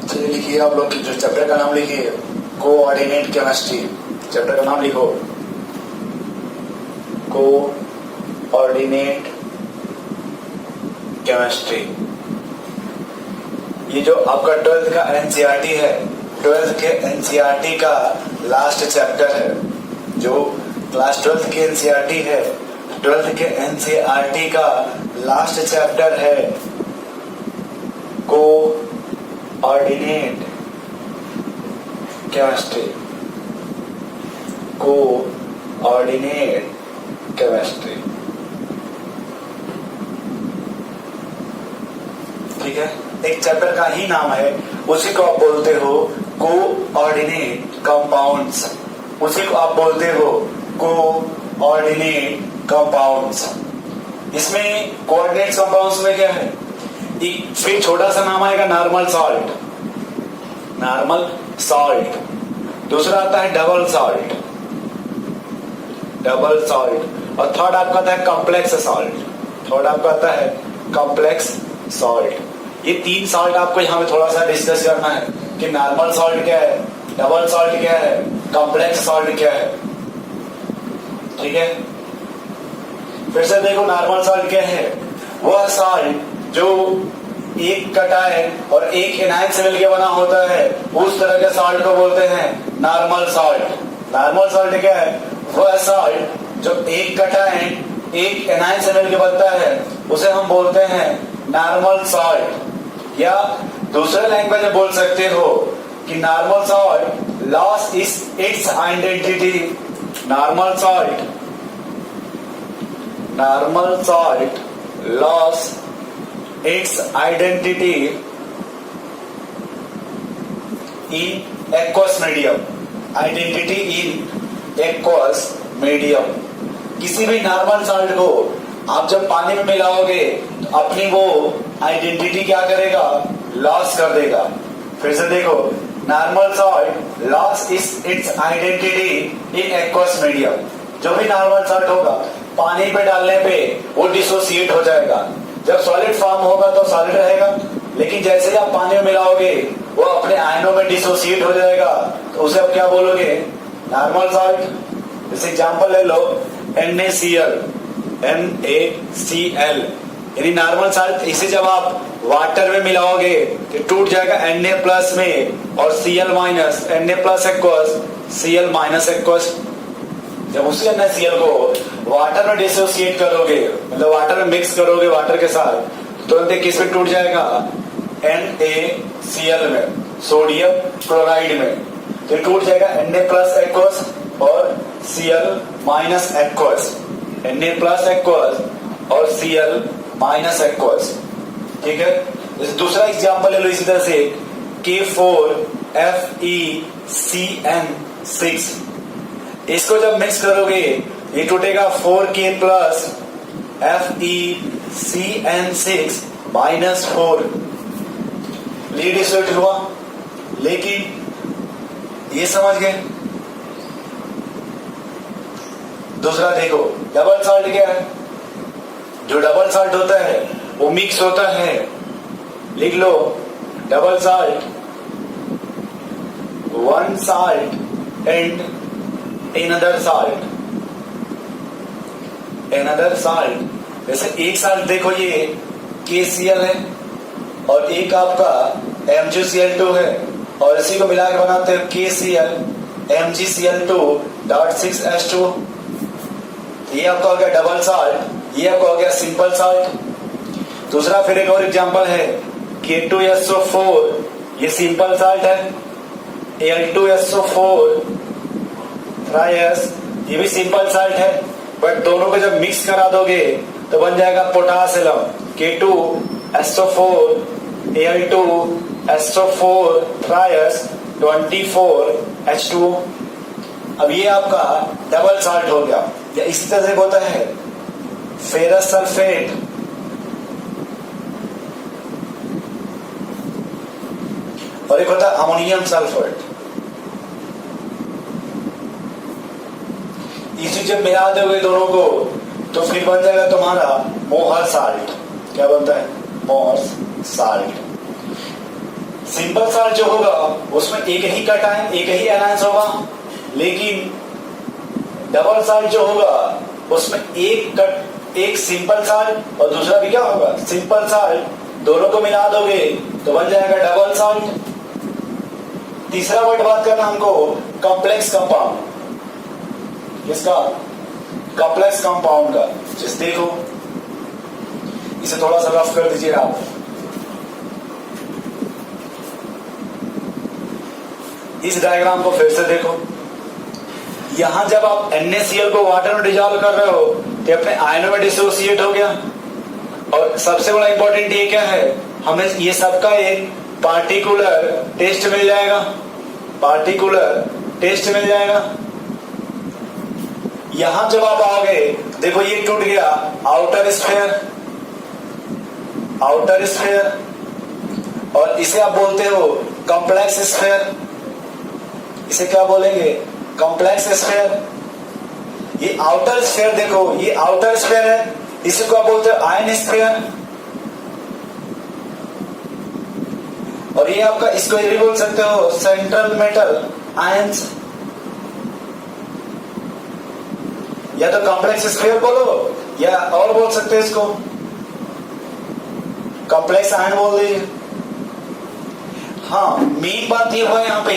चलिए लिखिए आप लोग जो चैप्टर का नाम लिखिए, कोऑर्डिनेट केमिस्ट्री। चैप्टर का नाम लिखो, कोऑर्डिनेट केमिस्ट्री। ये जो आपका 12th का एनसीईआरटी है, 12th के एनसीईआरटी का लास्ट चैप्टर है। जो क्लास 12th की एनसीईआरटी है, 12th के एनसीईआरटी का लास्ट चैप्टर है कोऑर्डिनेट केमिस्ट्री। कोऑर्डिनेट केमिस्ट्री, ठीक है। एक चैप्टर का ही नाम है, उसी को आप बोलते हो कोऑर्डिनेट कंपाउंड्स। उसी को आप बोलते हो कोऑर्डिनेट कंपाउंड्स। इसमें कोऑर्डिनेट कंपाउंड्स में क्या है, एक फिर छोटा सा नाम आएगा नॉर्मल सॉल्ट, नॉर्मल सॉल्ट। दूसरा आता है डबल सॉल्ट, डबल सॉल्ट। और थर्ड आपका आता है कॉम्प्लेक्स सॉल्ट, थर्ड आपका आता है कॉम्प्लेक्स सॉल्ट। ये 3 सॉल्ट आपको यहाँ पे थोड़ा सा डिस्कस करना है कि नॉर्मल सॉल्ट क्या है, डबल सॉल्ट क्या है, कॉम्प्लेक्स सॉल्ट क्या है, ठीक है। फिर से देखो, नॉर्मल सॉल्ट क्या है, वह सॉल्ट जो एक कटायन और एक एनायन से मिलकर बना होता है, उस तरह के सॉल्ट को बोलते हैं नॉर्मल सॉल्ट। नॉर्मल सॉल्ट क्या है, वह सॉल्ट जो एक कटायन एक एनायन से मिलकर बनता है, उसे हम बोलते हैं नॉर्मल सॉल्ट। या दूसरे लैंग्वेज में बोल सकते हो कि normal salt loss it's identity. Normal salt, normal salt loss its identity in aqueous medium, identity in aqueous medium। किसी भी नॉर्मल सॉल्ट को आप जब पानी में मिलाओगे तो अपनी वो आइडेंटिटी क्या करेगा, लॉस कर देगा। फिर से देखो, normal salt loss it's identity in aqueous medium. जो भी नॉर्मल सॉल्ट होगा पानी पे डालने पे वो डिसोसिएट हो जाएगा। जब सॉलिड फॉर्म होगा तो सॉलिड रहेगा, लेकिन जैसे ही आप पानी में मिलाओगे वो अपने आयनों में डिसोसिएट हो जाएगा, तो उसे आप क्या बोलोगे, नॉर्मल सॉल्ट। जैसे एग्जांपल ले लो NaCl, NaCl यानी नॉर्मल सॉल्ट। इसे जब आप वाटर में मिलाओगे तो टूट जाएगा Na प्लस में और Cl minus, Na plus aqueous Cl minus aqueous. जब उसी NaCl को वाटर में डिसोसिएट करोगे, मतलब वाटर में मिक्स करोगे वाटर के साथ, तुरंत किस में टूट जाएगा, NaCl में, सोडियम क्लोराइड में। तो टूट जाएगा Na प्लस एक्वस और Cl minus aqueous, Na plus aqueous और Cl माइनस एक्वस, ठीक है। दूसरा एग्जांपल ले लो इसी तरह से, K4FeCN6। इसको जब मिक्स करोगे ये टूटेगा 4K plus FeCN6 minus 4। Lead dissociate हुआ, लेकिन ये समझ गए। दूसरा देखो, डबल सॉल्ट क्या है, जो डबल सॉल्ट होता है वो मिक्स होता है। लिख लो, double salt, one salt and another salt, another salt। जैसे एक सॉल्ट देखो ये KCl है और एक आपका MgCl2 है, और इसी को मिला के बनाते हैं KCl MgCl2.6H2। ये आपका हो गया डबल सॉल्ट, ये आपका हो गया सिंपल सॉल्ट। दूसरा फिर एक और एग्जांपल है K2SO4, ये सिंपल सॉल्ट है। Al2SO4 3S, ये भी सिंपल सॉल्ट है, बट दोनों को जब मिक्स करा दोगे तो बन जाएगा potassium, K2SO4 Al2SO4 3S 24H2। अब ये आपका डबल सॉल्ट हो गया। या इसी तरह से होता है फेरस सल्फेट, और एक होता है अमोनियम सल्फेट। इसी जब मिला दोगे दोनों को तो फिर बन जाएगा तुम्हारा मोहर साल्ट। क्या बनता है, मोहर साल्ट। सिंपल सॉल्ट जो होगा उसमें एक ही कटायन एक ही एनायंस होगा, लेकिन डबल सॉल्ट जो होगा उसमें एक सिंपल सॉल्ट और दूसरा भी क्या होगा सिंपल सॉल्ट, दोनों को मिला दोगे तो बन जाएगा डबल सॉल्ट। तीसरा वर्ड बात करना हमको कॉम्प्लेक्स कंपाउंड, किसका कॉम्प्लेक्स कंपाउंड का। जिस देखो इसे थोड़ा सा रफ कर दीजिएगा आप। इस डायग्राम को फिर से देखो, यहां जब आप NaCl को वाटर में डिजॉल्व कर रहे हो तो अपने आयनों में डिसोसिएट हो गया। और सबसे बड़ा इंपॉर्टेंट ये क्या है, हमें ये सबका एक पार्टिकुलर टेस्ट मिल जाएगा, पार्टिकुलर टेस्ट मिल जाएगा। यहां जब आप आओगे देखो ये टूट गया आउटर स्फीयर, आउटर स्फीयर, और इसे आप बोलते हो कॉम्प्लेक्स स्फीयर। इसे क्या बोलेंगे कॉम्प्लेक्स स्फीयर। ये आउटर स्फीयर देखो, ये आउटर स्फीयर है, इसी को आप बोलते हो आयन स्फीयर। और ये आपका इसको ये भी बोल सकते हो सेंट्रल मेटल आयंस, या तो कॉम्प्लेक्स स्फीयर बोलो या और बोल सकते हो इसको कॉम्प्लेक्स आयन बोल दीजिए। हाँ मेन बात ये हुआ यहाँ पे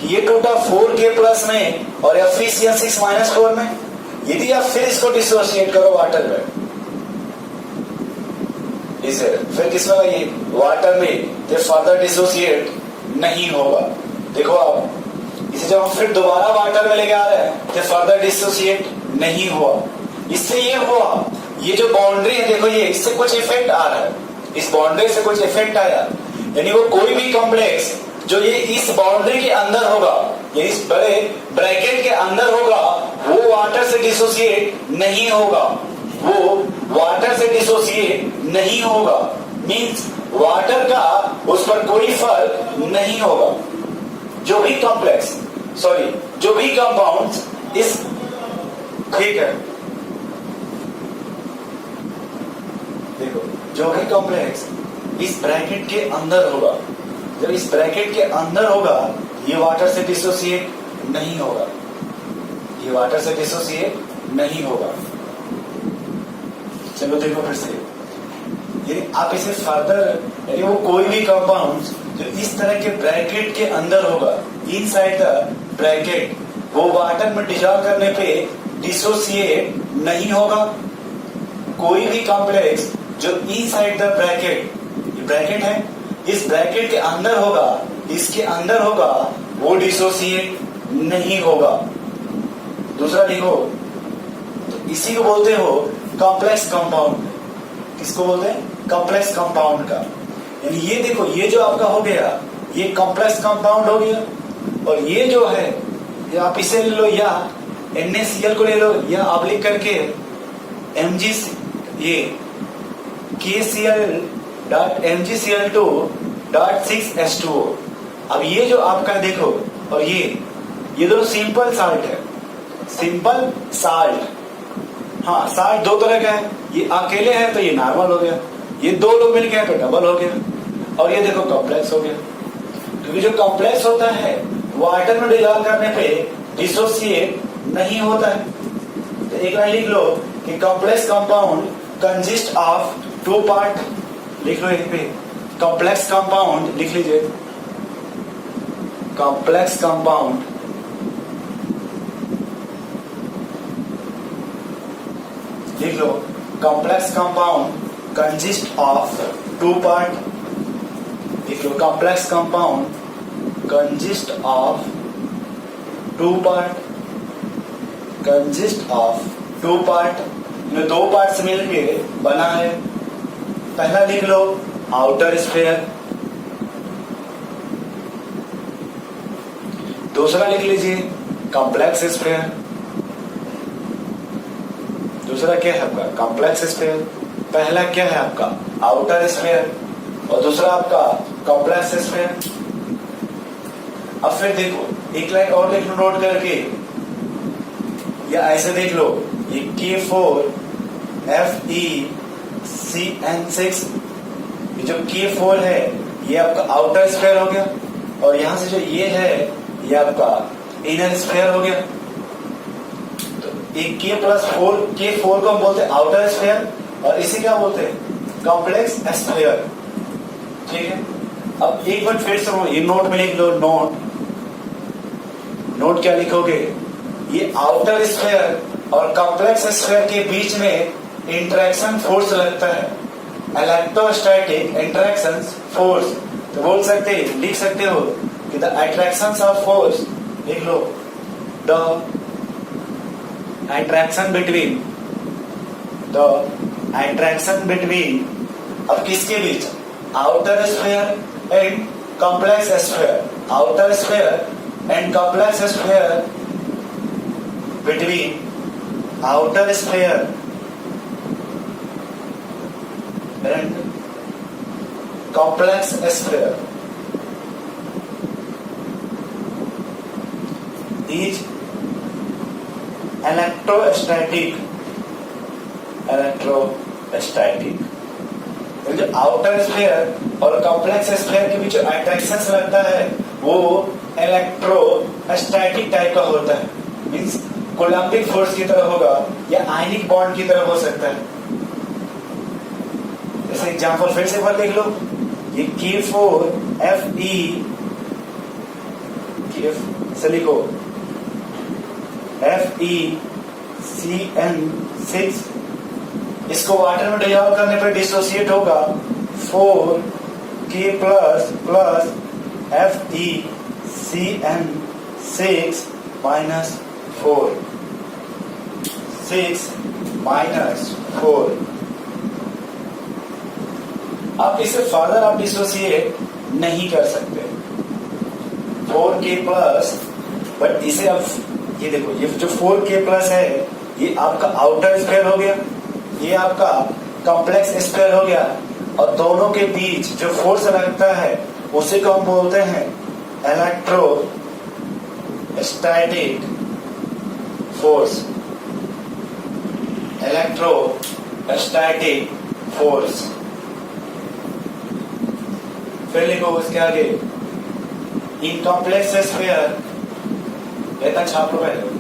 कि ये टोटल 4K प्लस में और Fe6 माइनस 4 में। यदि आप फिर इसको डिसोसिएट करो वाटर में, इसे फिर किसमें ये वाटर में, तो फर्दर डिसोसिएट नहीं होगा। देखो आप इसे जब हम फिर दोबारा वाटर में लेके आ रहे हैं तो फर्दर डिसोसिएट नहीं हुआ। इससे ये हुआ, ये जो बाउंड्री है देखो ये इससे कुछ इफेक्ट आ रहा है, इस बाउंड्री से कुछ इफेक्ट आया, यानी वो कोई भी कॉम्प्लेक्स जो ये इस बाउंड्री के अंदर होगा, ये इस बड़े ब्रैकेट के अंदर होगा, वो वाटर से डिसोसिएट नहीं होगा, वो वाटर से डिसोसिएट नहीं होगा। मींस वाटर का उस पर कोई फर्क नहीं होगा। जो भी कॉम्प्लेक्स जो भी कंपाउंड्स इस, ठीक है देखो, जो भी कॉम्प्लेक्स इस ब्रैकेट के अंदर होगा, जब इस ब्रैकेट के अंदर होगा ये वाटर से डिसोसिएट नहीं होगा, ये वाटर से डिसोसिएट नहीं होगा। चलो देखो फिर से, यानी आप इसे फर्दर, यानी वो कोई भी कंपाउंड जो इस तरह के ब्रैकेट के अंदर होगा, इनसाइड द ब्रैकेट, वो वाटर में डिसॉल्व करने पे डिसोसिएट नहीं होगा। कोई भी कॉम्प्लेक्स जो इनसाइड द ब्रैकेट, ये ब्रैकेट है, इस ब्रैकेट के अंदर होगा, इसके अंदर होगा, वो डिसोसिएट नहीं होगा। दूसरा देखो, तो इसी को बोलते हो कॉम्प्लेक्स कंपाउंड। किसको बोलते हैं कॉम्प्लेक्स कंपाउंड का। यानी ये देखो, ये जो आपका हो गया ये कॉम्प्लेक्स कंपाउंड हो गया, और ये जो है ये आप इसे ले लो या NaCl को ले लो, या आप लिख करके Mg ये KCl.MgCl2.6H2O। अब ये जो आपका देखो, और ये दोनों सिंपल साल्ट है, सिंपल साल्ट। हाँ साल्ट दो तरह का है, ये अकेले है तो ये नॉर्मल हो गया, ये दो लोग मिल गए तो डबल हो गया, और ये देखो कॉम्प्लेक्स हो गया। क्योंकि जो कॉम्प्लेक्स होता है वाटर में डिसॉल्व करने पे डिसोसिएट नहीं होता है। तो एक लाइन लिख लो कि complex compound consist of two part, लिख लो यहीं पे कॉम्प्लेक्स कंपाउंड लिख लीजिए, कॉम्प्लेक्स कंपाउंड लिख लो, complex compound consist of two part, लिख लो complex compound consist of two part, consist of two part, दो पार्ट से मिलके बना है। पहला लिख लो आउटर स्फीयर, दूसरा लिख लीजिए कॉम्प्लेक्स स्फीयर। दूसरा क्या है आपका कॉम्प्लेक्स स्फीयर, पहला क्या है आपका आउटर स्फीयर, और दूसरा आपका कॉम्प्लेक्स स्फीयर। अब फिर देखो एक लाइन और लिख लो नोट करके, या ऐसे देख लो, ये K4FeCN6, ये जो K4 है ये आपका आउटर स्फीयर हो गया, और यहां से जो ये है ये आपका इनर स्फीयर हो गया। तो एक K+4, K4 को हम बोलते हैं आउटर स्फीयर, और इसे क्या बोलते हैं कॉम्प्लेक्स स्फीयर। ठीक है, अब एक बार फिर से ये नोट में लिख लो। नोट क्या लिखोगे, ये आउटर स्फीयर और कॉम्प्लेक्स स्फीयर के बीच में इंटरेक्शन फोर्स लगता है, इलेक्ट्रोस्टैटिक इंटरेक्शन फोर्स। तो बोल सकते लिख सकते हो कि द अट्रैक्शन ऑफ फोर्स, लिख लो द अट्रैक्शन बिटवीन अब किसके बीच, outer sphere and complex sphere, outer sphere and complex sphere, between outer sphere and complex sphere is electrostatic. जो आउटर स्फीयर और कॉम्प्लेक्स स्फीयर के बीच जो अट्रैक्शन लगता है वो इलेक्ट्रोस्टैटिक टाइप का होता है, मींस कोलम्बिक फोर्स की तरह होगा या आयनिक बॉन्ड की तरह हो सकता है। जैसे एग्जांपल फिर से एक बार देख लो, ये K4Fe, से लिखो FeCN6, इसको वाटर में डिसॉल्व करने पर डिसोसिएट होगा 4K plus FeCN6 minus 4, 6 minus 4। अब इसे फर्दर आप डिसोसिएट नहीं कर सकते 4K प्लस, बट इसे अब ये देखो, ये जो 4K प्लस है ये आपका आउटर स्फीयर हो गया, ये आपका कॉम्प्लेक्स स्फीयर हो गया, और दोनों के बीच जो फोर्स लगता है उसे को हम बोलते हैं इलेक्ट्रोस्टैटिक फोर्स, इलेक्ट्रोस्टैटिक फोर्स। फिर लिखो उसके आगे इन कॉम्प्लेक्स स्फीयर, इतना छाप लो पहले।